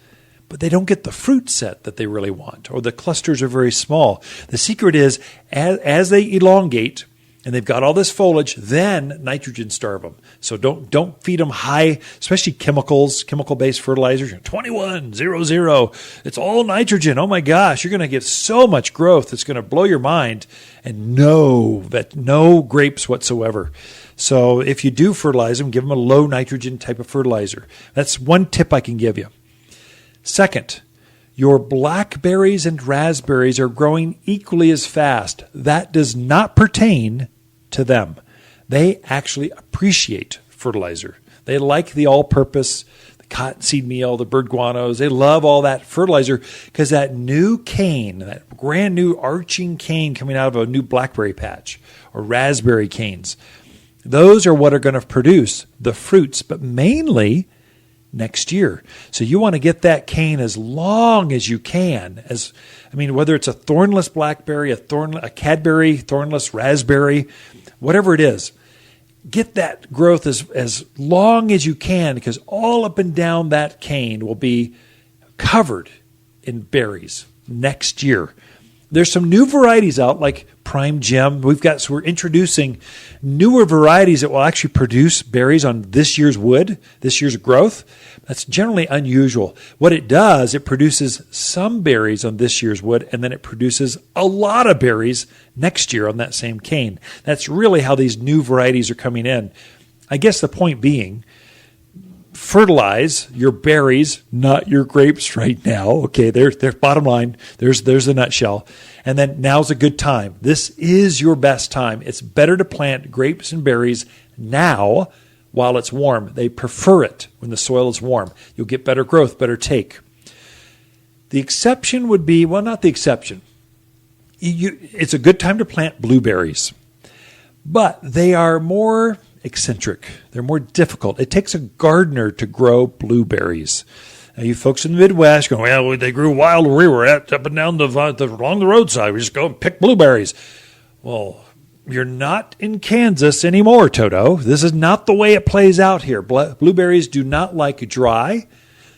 but they don't get the fruit set that they really want, or the clusters are very small. The secret is as they elongate, and they've got all this foliage, then nitrogen starve them. So don't feed them high, especially chemical-based fertilizers. 2100, it's all nitrogen. Oh my gosh, you're going to get so much growth. It's going to blow your mind, and no grapes whatsoever. So if you do fertilize them, give them a low nitrogen type of fertilizer. That's one tip I can give you. Second, Your blackberries and raspberries are growing equally as fast. That does not pertain to them. They actually appreciate fertilizer. They like the all-purpose, the cottonseed meal, the bird guanos. They love all that fertilizer because that new cane, that brand new arching cane coming out of a new blackberry patch or raspberry canes, those are what are going to produce the fruits, but mainly next year. So you want to get that cane as long as you can. Whether it's a thornless blackberry, a Cadbury thornless raspberry, whatever it is, get that growth as long as you can, because all up and down that cane will be covered in berries next year. There's some new varieties out like Prime Gem. We're introducing newer varieties that will actually produce berries on this year's wood, this year's growth. That's generally unusual. What it does, it produces some berries on this year's wood, and then it produces a lot of berries next year on that same cane. That's really how these new varieties are coming in. I guess the point being, fertilize your berries, not your grapes right now. Okay, there's bottom line. There's the nutshell. And then now's a good time. This is your best time. It's better to plant grapes and berries now while it's warm. They prefer it when the soil is warm. You'll get better growth, better take. The exception would be, well, not the exception. It's a good time to plant blueberries, but they are more eccentric. They're more difficult. It takes a gardener to grow blueberries. Now, you folks in the Midwest go, well, they grew wild where we were at, up and down along the roadside. We just go and pick blueberries. Well, you're not in Kansas anymore, Toto. This is not the way it plays out here. Blueberries do not like dry.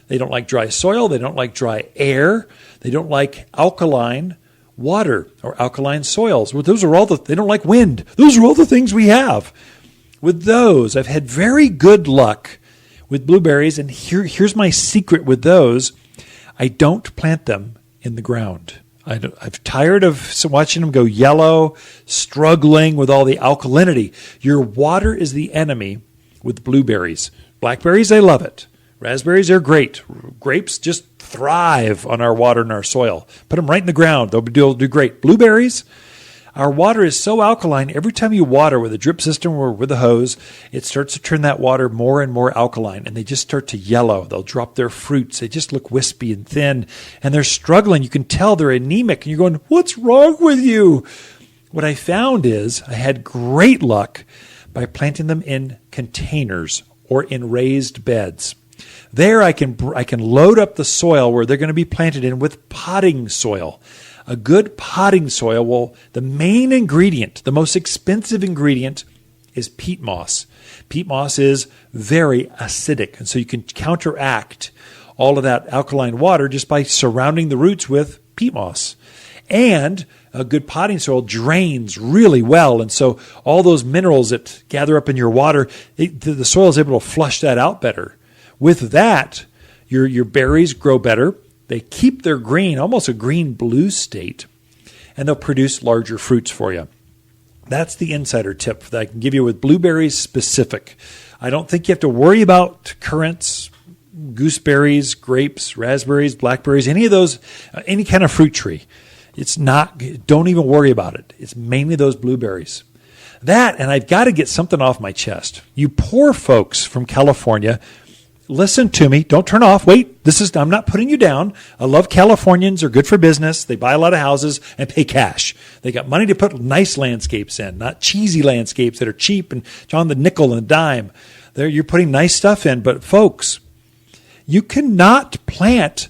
They don't like dry soil. They don't like dry air. They don't like alkaline water or alkaline soils. Well, they don't like wind. Those are all the things we have. With those, I've had very good luck with blueberries, and here's my secret with those. I don't plant them in the ground. I'm tired of watching them go yellow, struggling with all the alkalinity. Your water is the enemy with blueberries. Blackberries, they love it. Raspberries, they're great. Grapes just thrive on our water and our soil. Put them right in the ground. They'll do great. Blueberries, our water is so alkaline, every time you water with a drip system or with a hose, it starts to turn that water more and more alkaline, and they just start to yellow. They'll drop their fruits. They just look wispy and thin, and they're struggling. You can tell they're anemic, and you're going, what's wrong with you? What I found is I had great luck by planting them in containers or in raised beds. There I can load up the soil where they're going to be planted in with potting soil. A good potting soil the main ingredient, the most expensive ingredient, is peat moss. Peat moss is very acidic, and so you can counteract all of that alkaline water just by surrounding the roots with peat moss. And a good potting soil drains really well, and so all those minerals that gather up in your water, the soil is able to flush that out better. With that, your berries grow better. They keep their green, almost a green-blue state, and they'll produce larger fruits for you. That's the insider tip that I can give you with blueberries specific. I don't think you have to worry about currants, gooseberries, grapes, raspberries, blackberries, any of those, any kind of fruit tree. Don't even worry about it. It's mainly those blueberries. That, and I've got to get something off my chest. You poor folks from California, listen to me. Don't turn off. Wait, I'm not putting you down. I love Californians. They're good for business. They buy a lot of houses and pay cash. They got money to put nice landscapes in, not cheesy landscapes that are cheap and on the nickel and the dime. You're putting nice stuff in. But folks, you cannot plant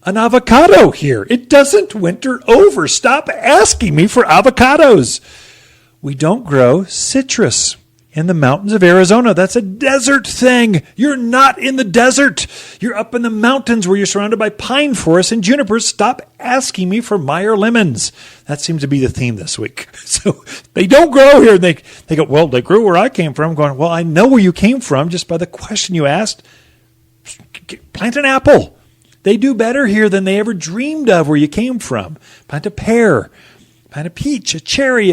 an avocado here. It doesn't winter over. Stop asking me for avocados. We don't grow citrus in the mountains of Arizona. That's a desert thing. You're not in the desert. You're up in the mountains where you're surrounded by pine forests and junipers. Stop asking me for Meyer lemons. That seems to be the theme this week. So they don't grow here. They go, well, they grew where I came from. I'm going, well, I know where you came from just by the question you asked. Plant an apple. They do better here than they ever dreamed of where you came from. Plant a pear. Plant a peach, a cherry,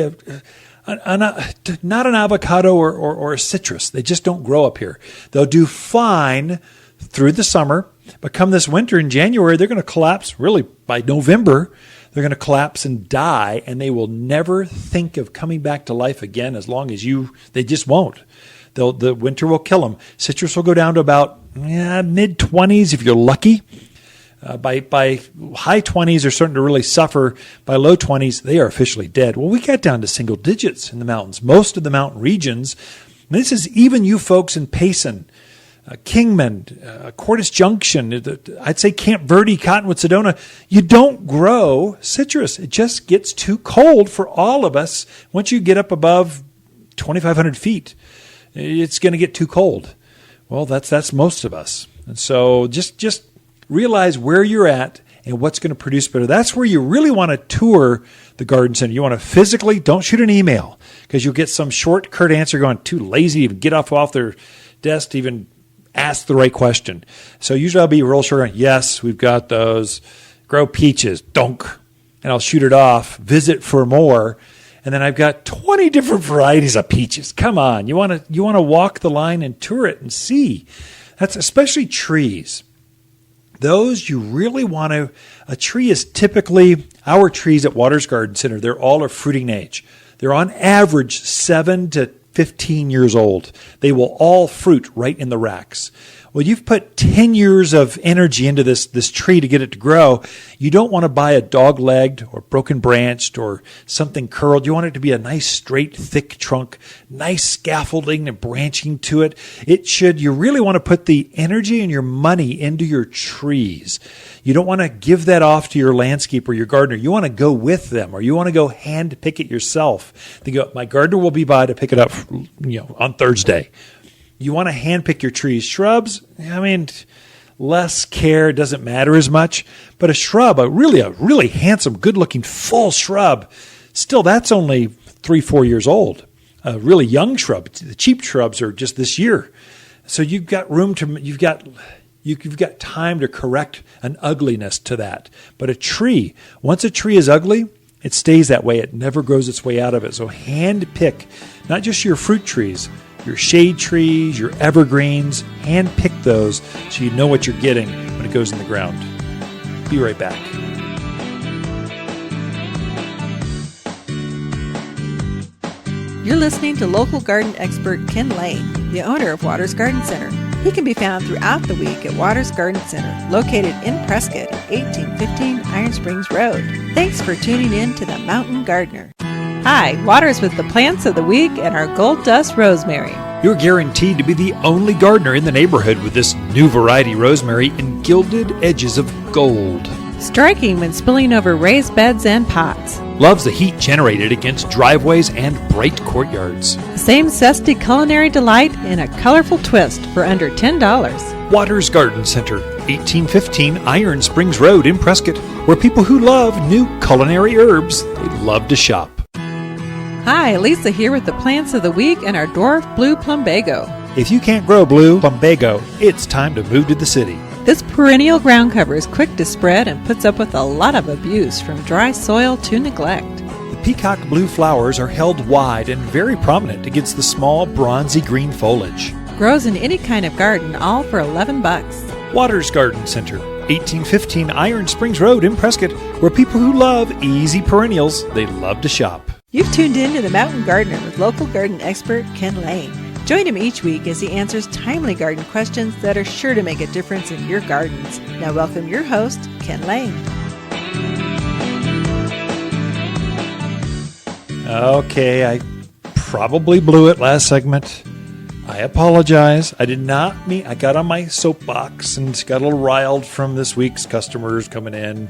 not an avocado or a citrus. They just don't grow up here. They'll do fine through the summer. But come this winter in January, they're going to collapse. Really, by November, they're going to collapse and die, and they will never think of coming back to life again as long as they just won't. The winter will kill them. Citrus will go down to about mid-20s if you're lucky. By high 20s, they're starting to really suffer. By low 20s, they are officially dead. Well, we got down to single digits in the mountains. Most of the mountain regions, and this is even you folks in Payson, Kingman, Cordes Junction, I'd say Camp Verde, Cottonwood, Sedona, you don't grow citrus. It just gets too cold for all of us. Once you get up above 2,500 feet, it's going to get too cold. Well, that's most of us. And so just realize where you're at and what's going to produce better. That's where you really want to tour the garden center. You want to physically, don't shoot an email because you'll get some short, curt answer going, too lazy to get off their desk to even ask the right question. So usually I'll be real short. Yes, we've got those. Grow peaches, donk. And I'll shoot it off, visit for more. And then I've got 20 different varieties of peaches. Come on. You want to walk the line and tour it and see. That's especially trees. Those you really want to, a tree is typically, our trees at Waters Garden Center, they're all of fruiting age. They're on average 7 to 15 years old. They will all fruit right in the racks. Well, you've put 10 years of energy into this tree to get it to grow. You don't want to buy a dog-legged or broken branched or something curled. You want it to be a nice, straight, thick trunk, nice scaffolding and branching to it. You really want to put the energy and your money into your trees. You don't want to give that off to your landscaper or your gardener. You want to go with them, or you want to go hand pick it yourself. They go, my gardener will be by to pick it up, on Thursday. You want to handpick your trees. Shrubs, less care doesn't matter as much. But a shrub, a really handsome, good-looking, full shrub, still that's only 3-4 years old. A really young shrub, the cheap shrubs are just this year. So you've got you've got time to correct an ugliness to that. But a tree, once a tree is ugly, it stays that way. It never grows its way out of it. So hand pick, not just your fruit trees, your shade trees, your evergreens, hand pick those so you know what you're getting when it goes in the ground. Be right back. You're listening to local garden expert Ken Lane, the owner of Waters Garden Center. He can be found throughout the week at Waters Garden Center, located in Prescott at 1815 Iron Springs Road. Thanks for tuning in to The Mountain Gardener. Hi, Waters with the plants of the week and our gold dust rosemary. You're guaranteed to be the only gardener in the neighborhood with this new variety rosemary in gilded edges of gold. Striking when spilling over raised beds and pots. Loves the heat generated against driveways and bright courtyards. Same zesty culinary delight in a colorful twist for under $10. Waters Garden Center, 1815 Iron Springs Road in Prescott, where people who love new culinary herbs, they love to shop. Hi, Lisa here with the plants of the week and our dwarf blue plumbago. If you can't grow blue plumbago, it's time to move to the city. This perennial ground cover is quick to spread and puts up with a lot of abuse, from dry soil to neglect. The peacock blue flowers are held wide and very prominent against the small bronzy green foliage. Grows in any kind of garden, all for $11. Waters Garden Center, 1815 Iron Springs Road in Prescott, where people who love easy perennials, they love to shop. You've tuned in to The Mountain Gardener with local garden expert Ken Lane. Join him each week as he answers timely garden questions that are sure to make a difference in your gardens. Now welcome your host, Ken Lane. Okay, I probably blew it last segment. I apologize. I did not mean, I got on my soapbox and got a little riled from this week's customers coming in,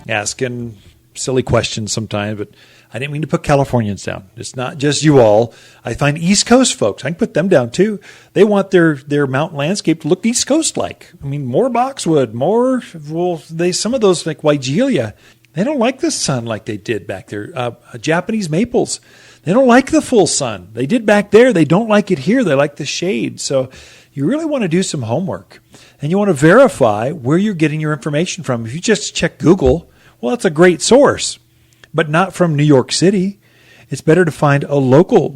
asking silly questions sometimes, but I didn't mean to put Californians down. It's not just you all. I find East Coast folks, I can put them down too. They want their mountain landscape to look East Coast like. I mean, more boxwood, some of those like Weigelia, they don't like the sun like they did back there. Japanese maples, they don't like the full sun. They did back there. They don't like it here. They like the shade. So you really want to do some homework, and you want to verify where you're getting your information from. If you just check Google, well, that's a great source, but not from New York City. It's better to find a local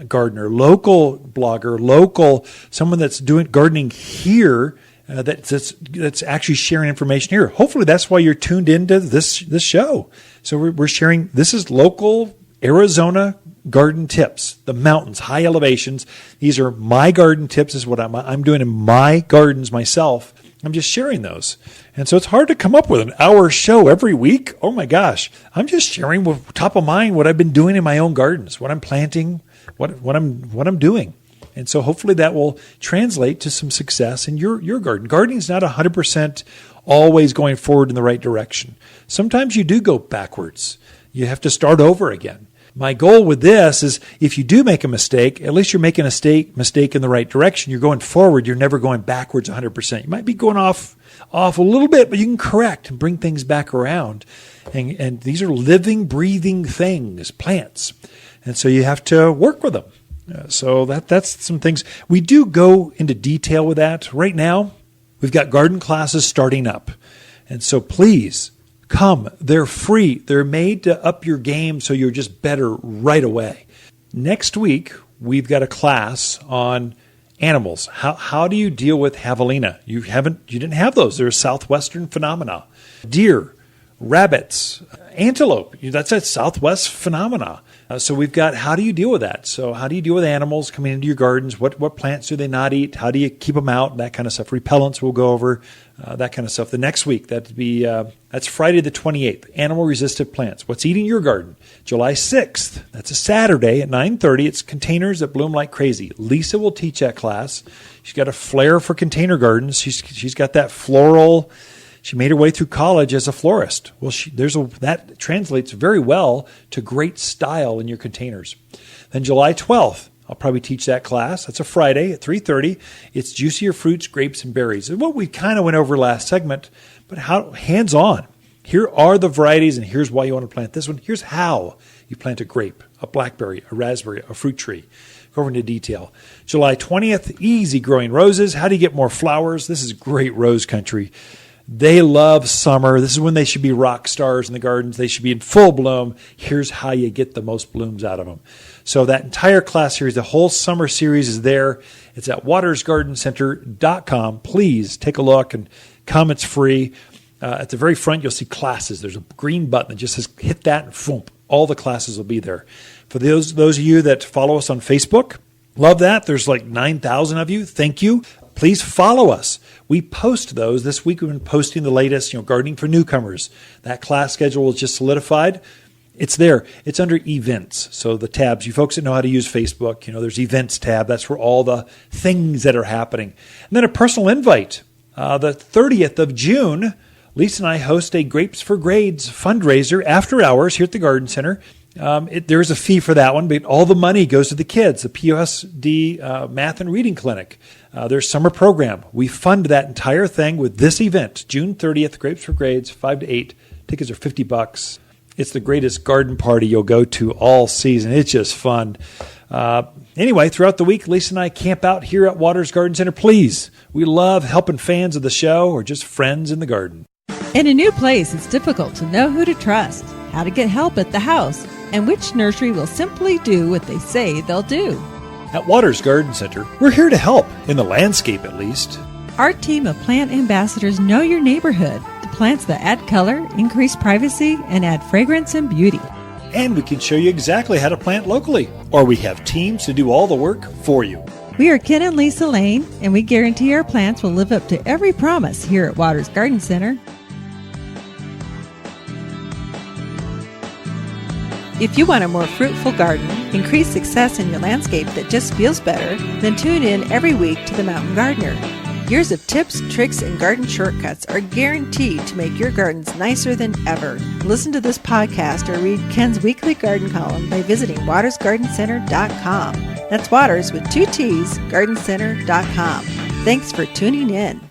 gardener, local blogger, someone that's doing gardening here that's actually sharing information here. Hopefully that's why you're tuned into this show. So we're sharing, this is local Arizona garden tips, the mountains, high elevations. These are my garden tips. This is what I'm doing in my gardens myself. I'm just sharing those. And so it's hard to come up with an hour show every week. Oh my gosh. I'm just sharing with top of mind what I've been doing in my own gardens, what I'm planting, what I'm doing. And so hopefully that will translate to some success in your garden. Gardening is not 100% always going forward in the right direction. Sometimes you do go backwards. You have to start over again. My goal with this is if you do make a mistake, at least you're making a mistake in the right direction. You're going forward. You're never going backwards 100%. You might be going off a little bit, but you can correct and bring things back around. And these are living, breathing things, plants. And so you have to work with them. So that's some things. We do go into detail with that. Right now, we've got garden classes starting up. And so please come. They're free. They're made to up your game so you're just better right away. Next week, we've got a class on animals. How do you deal with javelina? You didn't have those. They're a southwestern phenomena. Deer, rabbits, antelope. That's a southwest phenomena. So we've got, how do you deal with that? So how do you deal with animals coming into your gardens? What plants do they not eat? How do you keep them out? That kind of stuff. Repellents we'll go over, that kind of stuff. The next week, that's Friday the 28th, animal resistant plants. What's eating your garden? July 6th, that's a Saturday at 9:30. It's containers that bloom like crazy. Lisa will teach that class. She's got a flair for container gardens. She's got that floral. She made her way through college as a florist. Well, that translates very well to great style in your containers. Then July 12th, I'll probably teach that class. That's a Friday at 3:30. It's juicier fruits, grapes, and berries. And what we kind of went over last segment, but how hands-on. Here are the varieties, and here's why you want to plant this one. Here's how you plant a grape, a blackberry, a raspberry, a fruit tree. Go over into detail. July 20th, easy growing roses. How do you get more flowers? This is great rose country. They love summer. This is when they should be rock stars in the gardens. They should be in full bloom. Here's how you get the most blooms out of them. So that entire class series, the whole summer series is there. It's at watersgardencenter.com. Please take a look and come. It's free. At the very front, you'll see classes. There's a green button that just says hit that and boom. All the classes will be there. For those of you that follow us on Facebook, love that. There's like 9,000 of you. Thank you. Please follow us. We post those. This week we've been posting the latest, gardening for newcomers. That class schedule is just solidified. It's there. It's under events. So the tabs, you folks that know how to use Facebook, there's events tab. That's where all the things that are happening. And then a personal invite. The 30th of June, Lisa and I host a Grapes for Grades fundraiser after hours here at the Garden Center. There's a fee for that one, but all the money goes to the kids, the POSD Math and Reading Clinic. Their summer program. We fund that entire thing with this event, June 30th, Grapes for Grades, 5 to 8. Tickets are $50. It's the greatest garden party you'll go to all season. It's just fun. Anyway, throughout the week, Lisa and I camp out here at Waters Garden Center. Please, we love helping fans of the show or just friends in the garden. In a new place, it's difficult to know who to trust, how to get help at the house, and which nursery will simply do what they say they'll do. At Waters Garden Center, we're here to help, in the landscape at least. Our team of plant ambassadors know your neighborhood, the plants that add color, increase privacy, and add fragrance and beauty. And we can show you exactly how to plant locally, or we have teams to do all the work for you. We are Ken and Lisa Lane, and we guarantee our plants will live up to every promise here at Waters Garden Center. If you want a more fruitful garden, increased success in your landscape that just feels better, then tune in every week to The Mountain Gardener. Years of tips, tricks, and garden shortcuts are guaranteed to make your gardens nicer than ever. Listen to this podcast or read Ken's weekly garden column by visiting watersgardencenter.com. That's Waters with 2 T's, gardencenter.com. Thanks for tuning in.